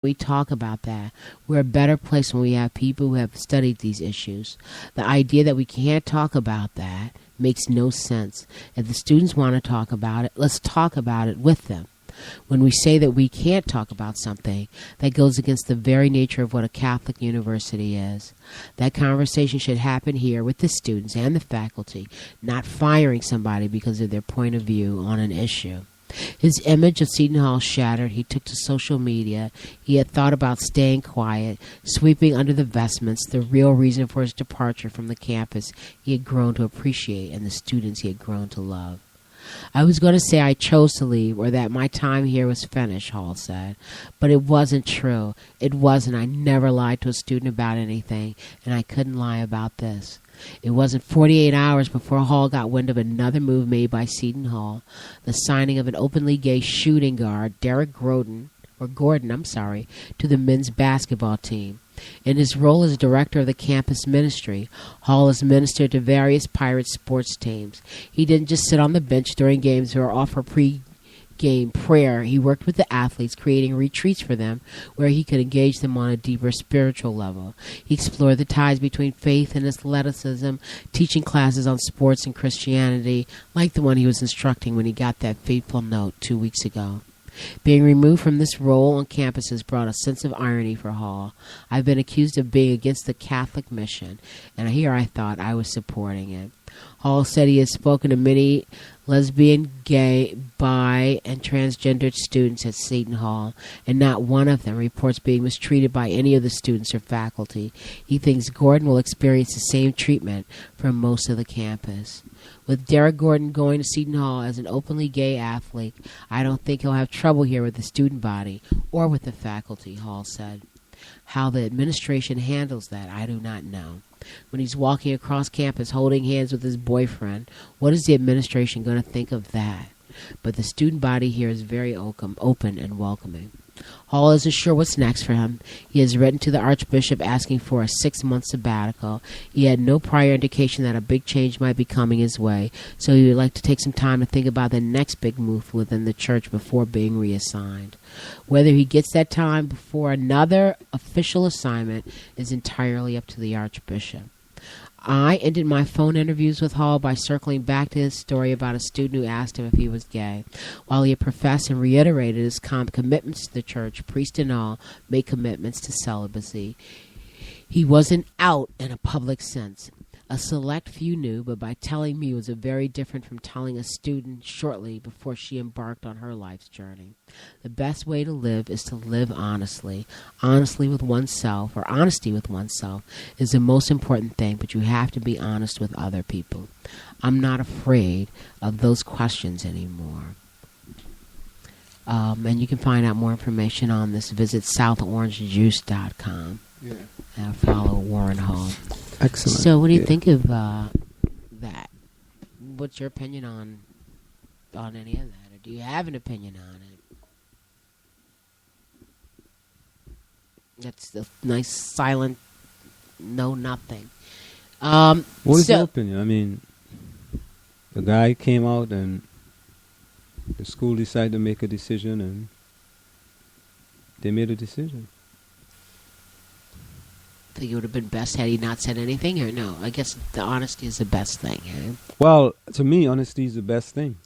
We talk about that. We're a better place when we have people who have studied these issues. The idea that we can't talk about that makes no sense. If the students want to talk about it, let's talk about it with them. When we say that we can't talk about something, that goes against the very nature of what a Catholic university is. That conversation should happen here with the students and the faculty, not firing somebody because of their point of view on an issue. His image of Seton Hall shattered. He took to social media. He had thought about staying quiet, sweeping under the vestments, the real reason for his departure from the campus he had grown to appreciate and the students he had grown to love. I was going to say I chose to leave or that my time here was finished, Hall said. But it wasn't true. It wasn't. I never lied to a student about anything, and I couldn't lie about this. It wasn't 48 hours before Hall got wind of another move made by Seton Hall, the signing of an openly gay shooting guard, Derek Gordon, to the men's basketball team. In his role as director of the campus ministry, Hall has ministered to various pirate sports teams. He didn't just sit on the bench during games or offer pre-game prayer. He worked with the athletes, creating retreats for them where he could engage them on a deeper spiritual level. He explored the ties between faith and athleticism, teaching classes on sports and Christianity, like the one he was instructing when he got that fateful note 2 weeks ago. Being removed from this role on campus has brought a sense of irony for Hall. I've been accused of being against the Catholic mission, and here I thought I was supporting it. Hall said he has spoken to many lesbian, gay, bi, and transgendered students at Seton Hall, and not one of them reports being mistreated by any of the students or faculty. He thinks Gordon will experience the same treatment from most of the campus. With Derek Gordon going to Seton Hall as an openly gay athlete, I don't think he'll have trouble here with the student body or with the faculty, Hall said. How the administration handles that, I do not know. When he's walking across campus holding hands with his boyfriend, what is the administration going to think of that? But the student body here is very open and welcoming. Hall isn't sure what's next for him. He has written to the Archbishop asking for a 6-month sabbatical. He had no prior indication that a big change might be coming his way, so he would like to take some time to think about the next big move within the church before being reassigned. Whether he gets that time before another official assignment is entirely up to the Archbishop. I ended my phone interviews with Hall by circling back to his story about a student who asked him if he was gay. While he had professed and reiterated his commitments to the church, priests and all made commitments to celibacy. He wasn't out in a public sense. A select few knew, but by telling me was very different from telling a student shortly before she embarked on her life's journey. The best way to live is to live honestly. Honesty with oneself is the most important thing, but you have to be honest with other people. I'm not afraid of those questions anymore. And you can find out more information on this. Visit southorangejuice.com. Yeah. Follow Warren Hall. Excellent. So what do you think of that? What's your opinion on any of that? Or do you have an opinion on it? That's the nice silent no nothing. What is your opinion? I mean, the guy came out and the school decided to make a decision and they made a decision. Think it would have been best had he not said anything, or no? I guess the honesty is the best thing. Eh? Well, to me, honesty is the best thing.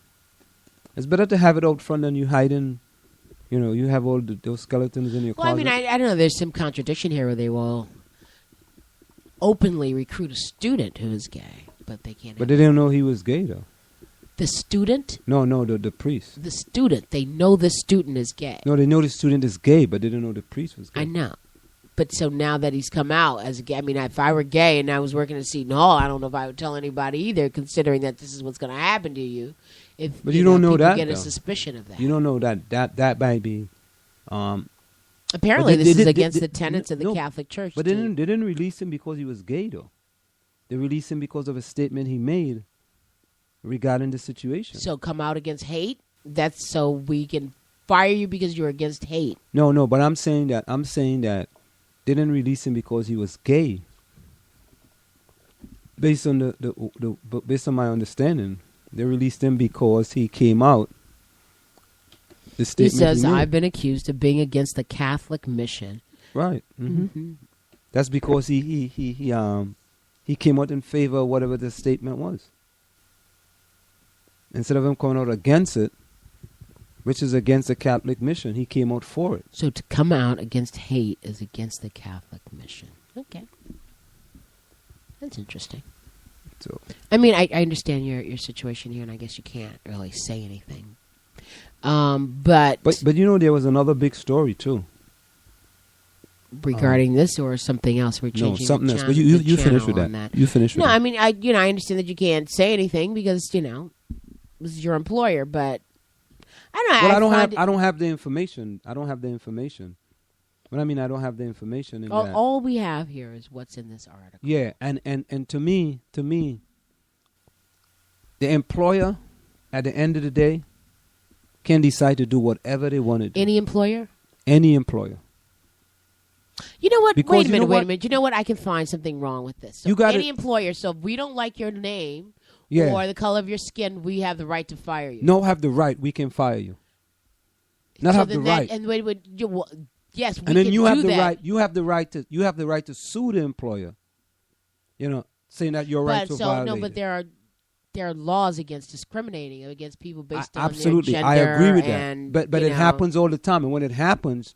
It's better to have it out front than you hiding. You know, you have all those skeletons in your closet. Well, I mean, I don't know. There's some contradiction here where they will openly recruit a student who is gay, but they can't. But they didn't know he was gay, though. The student? No, the priest. The student. They know the student is gay. No, they know the student is gay, but they didn't know the priest was gay. I know. But so now that he's come out as gay, I mean, if I were gay and I was working at Seton Hall, I don't know if I would tell anybody either, considering that this is what's going to happen to you. But you don't know that, get a though. Suspicion of that. You don't know that might be. Apparently, this is against the tenets of the Catholic Church. But they didn't release him because he was gay, though. They released him because of a statement he made regarding the situation. So come out against hate? That's so we can fire you because you're against hate. No, but I'm saying that they didn't release him because he was gay. Based on based on my understanding, they released him because he came out the statement he says, he made. I've been accused of being against the Catholic mission. Right. That's because he came out in favor of whatever the statement was. Instead of him coming out against it, which is against the Catholic mission, he came out for it. So to come out against hate is against the Catholic mission. Okay. That's interesting. So, I mean, I understand your situation here, and I guess you can't really say anything. But you know, there was another big story too regarding this, or something else. We're changing. No, something else. But the you finish with channel that. on You finish with No, that. I mean, I understand that you can't say anything because this is your employer. But I don't know. Well, I don't have the information. I don't have the information. But I mean, I don't have the information in that. All we have here is what's in this article. Yeah, and to me, the employer, at the end of the day, can decide to do whatever they want to do. Any employer? Any employer. You know what? Because Wait a you know minute. what? You know what? I can find something wrong with this. So You gotta- any employer. So if we don't like your name Yeah. or the color of your skin, we have the right to fire you. No, have the right. We can fire you. Not So have the then right. And yes, we And then can you do have the that. right. You have the right to. You have the right to sue the employer. Saying that your rights are violated. But there are laws against discriminating against people based on absolutely, their gender. I agree with that. And, But it happens all the time, and when it happens,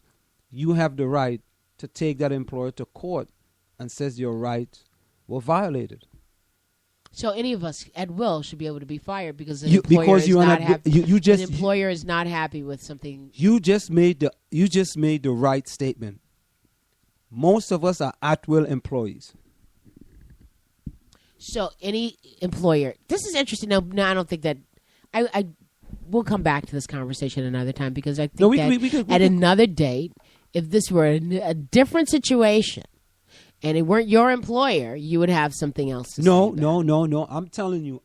you have the right to take that employer to court and says your rights were violated. So any of us at will should be able to be fired because an You employer just an employer is not happy with something. you just made the right statement. Most of us are at will employees. So any employer, this is interesting. No, I don't think that I we'll come back to this conversation another time because I think at another date, if this were a different situation and it weren't your employer, you would have something else to say. No. I'm telling you,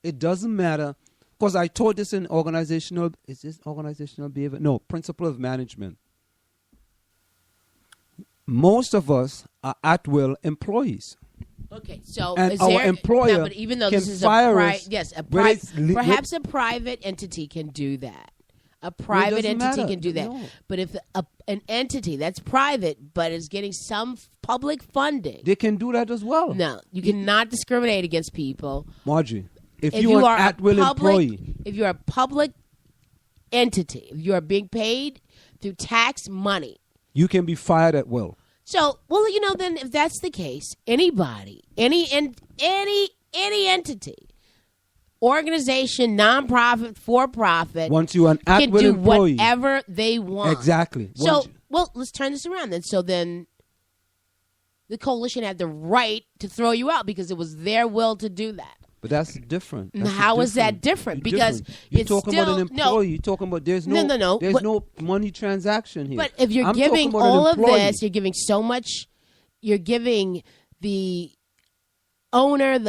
it doesn't matter. Because I taught this in organizational behavior? No, principle of management. Most of us are at will employees. Okay, so and is our there, employer no, but even though can this is fire us, perhaps a private entity can do that. A private entity can do that. No. But if an entity that's private but is getting some public funding, they can do that as well. No, you cannot discriminate against people. Margie, if you are an at-will employee, if you're a public entity, if you are being paid through tax money, you can be fired at will. So, then if that's the case, anybody, any entity, organization, nonprofit, for-profit, once you are an can at-will do employee, whatever they want. Exactly. So, let's turn this around then. So then the coalition had the right to throw you out because it was their will to do that. But that's different. How is that different? Because you're it's talking still, about an employee. You're talking about there's no money transaction here. But if you're giving all of this, you're giving so much. You're giving the owner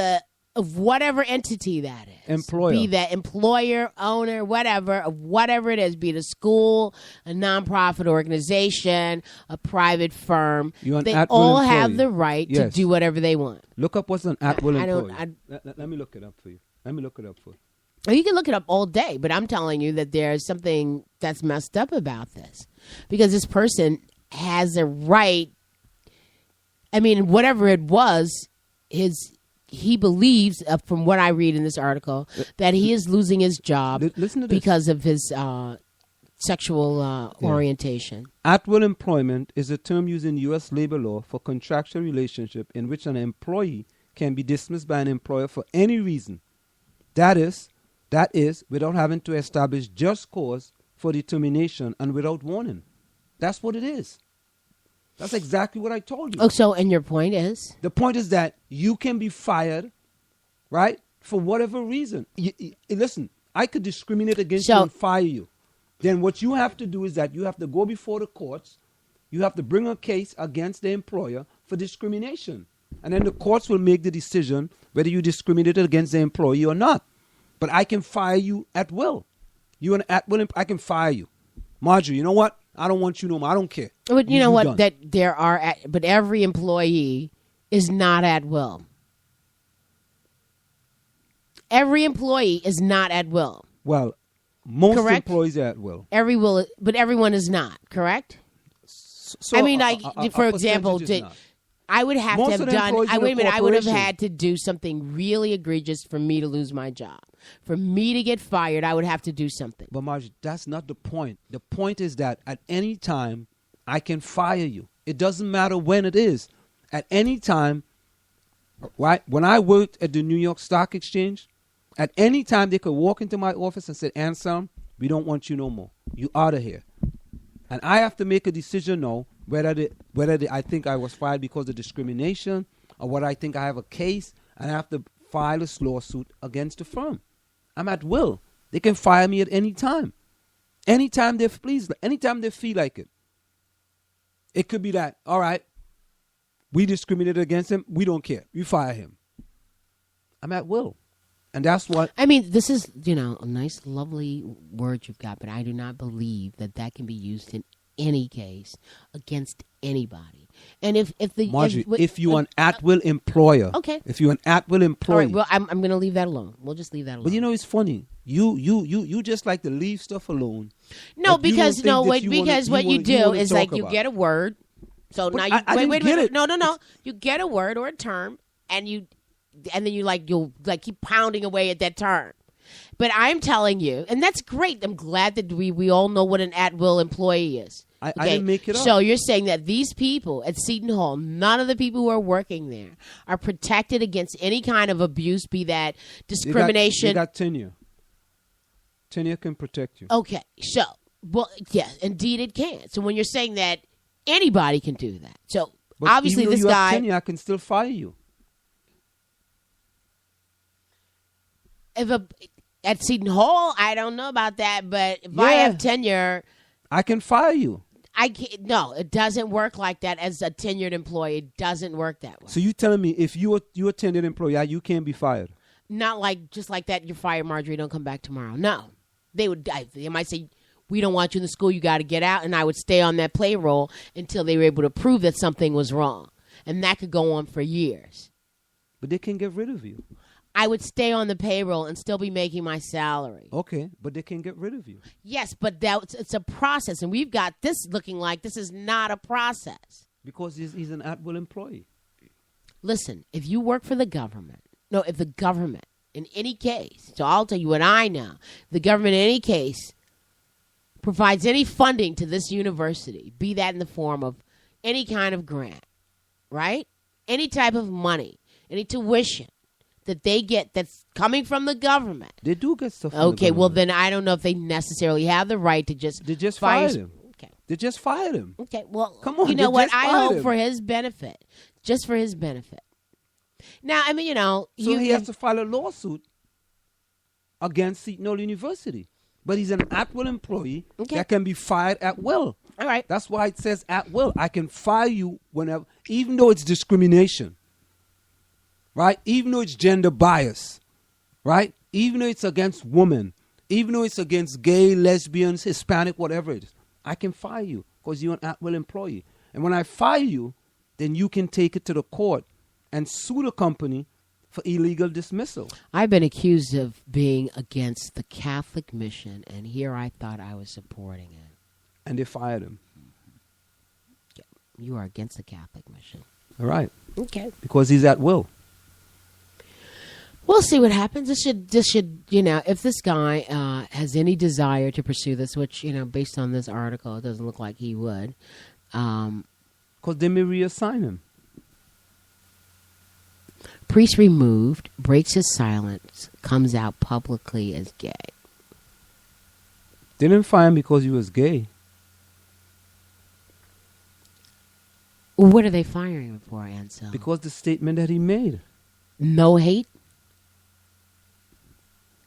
of whatever entity that is, employer, be that employer, owner, whatever it is, be it a school, a nonprofit organization, a private firm. They all have the right to do whatever they want. Look up what's an at-will employee. Let me look it up for you. Well, you can look it up all day, but I'm telling you that there's something that's messed up about this because this person has a right. I mean, whatever it was, he believes, from what I read in this article, that he is losing his job because of his sexual orientation. At-will employment is a term used in U.S. labor law for contractual relationship in which an employee can be dismissed by an employer for any reason. That is, without having to establish just cause for the termination and without warning. That's what it is. That's exactly what I told you. Oh, so, and your point is? The point is that you can be fired, right, for whatever reason. Listen, I could discriminate against you and fire you. Then what you have to do is that you have to go before the courts. You have to bring a case against the employer for discrimination. And then the courts will make the decision whether you discriminated against the employee or not. But I can fire you at will. You're an at-will employee. I can fire you. Marjorie, you know what? I don't want you no more. I don't care. But you know what? That there are, but every employee is not at will. Every employee is not at will. Well, Most correct? employees are at will. But everyone is not, correct? So I mean, for example, I would have Most to have done. Wait a minute. I would have had to do something really egregious for me to lose my job. For me to get fired, I would have to do something. But Margie, that's not the point. The point is that at any time, I can fire you. It doesn't matter when it is. At any time, right? When I worked at the New York Stock Exchange, at any time they could walk into my office and say, Anselm, we don't want you no more. You out of here. And I have to make a decision now whether I think I was fired because of discrimination or whether I think I have a case and I have to file a lawsuit against the firm. I'm at will. They can fire me at any time. Anytime they please, anytime they feel like it. It could be that, all right, we discriminated against him. We don't care. You fire him. I'm at will. And that's what... I mean, this is, a nice, lovely word you've got, but I do not believe that can be used in any case against anybody. And if Margie, if you're an at-will employer... Okay. If you're an at-will employee... All right, well, I'm going to leave that alone. We'll just leave that alone. But it's funny. You just like to leave stuff alone. No, because what you do is like you get a word. So but now you wait a minute. It. No. You get a word or a term, and then you'll keep pounding away at that term. But I'm telling you, and that's great. I'm glad that we all know what an at-will employee is. I didn't make it up. So you're saying that these people at Seton Hall, none of the people who are working there, are protected against any kind of abuse, be that discrimination. You got tenure. Tenure can protect you. Okay, so, well, yes, indeed it can. So when you're saying that anybody can do that, so but obviously even though this you guy, have tenure, I can still fire you. At Seton Hall, I don't know about that, but if I have tenure, I can fire you. I can't, no, it doesn't work like that as a tenured employee. It doesn't work that way. So you telling me if you're a tenured employee, you can't be fired? Not like just like that. You're fired, Marjorie. Don't come back tomorrow. No, they might say, we don't want you in the school. You got to get out. And I would stay on that payroll until they were able to prove that something was wrong, and that could go on for years. But they can get rid of you. I would stay on the payroll and still be making my salary. Okay, but they can get rid of you. Yes, but it's a process, and we've got this looking like this is not a process. Because he's an at-will employee. Listen, if you work for the government, if the government, in any case, so I'll tell you what I know, the government in any case provides any funding to this university, be that in the form of any kind of grant, right? Any type of money, any tuition that they get that's coming from the government. They do get stuff from the government. Well, then I don't know if they necessarily have the right to just... They just fired him. Okay. They just fired him. Okay, well, come on, you know what? I hope him. for his benefit. Just for his benefit. Now, I mean, So he has to file a lawsuit against Seton Hall University. But he's an at-will employee that can be fired at will. All right. That's why it says at will. I can fire you whenever, even though it's discrimination. Right? Even though it's gender bias. Right? Even though it's against women. Even though it's against gay, lesbians, Hispanic, whatever it is. I can fire you because you're an at-will employee. And when I fire you, then you can take it to the court and sue the company for illegal dismissal. I've been accused of being against the Catholic mission, and here I thought I was supporting it. And they fired him. Yeah, you are against the Catholic mission. All right. Okay. Because he's at will. We'll see what happens. This should, if this guy has any desire to pursue this, which, based on this article, it doesn't look like he would. Because they may reassign him. Priest removed, breaks his silence, comes out publicly as gay. They didn't fire him because he was gay. What are they firing him for, Ansel? Because the statement that he made. No hate?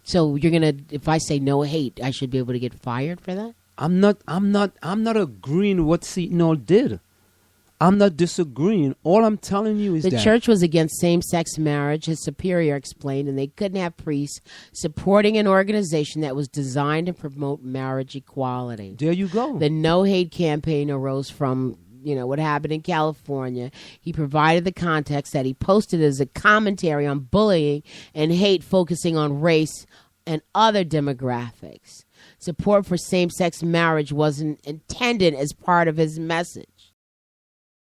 So you're gonna, if I say no hate, I should be able to get fired for that? I'm not agreeing with what Seton Hall did. I'm not disagreeing. All I'm telling you is the that church was against same-sex marriage, his superior explained, and they couldn't have priests supporting an organization that was designed to promote marriage equality. There you go. The No Hate campaign arose from, what happened in California. He provided the context that he posted as a commentary on bullying and hate focusing on race and other demographics. support for same-sex marriage wasn't intended as part of his message.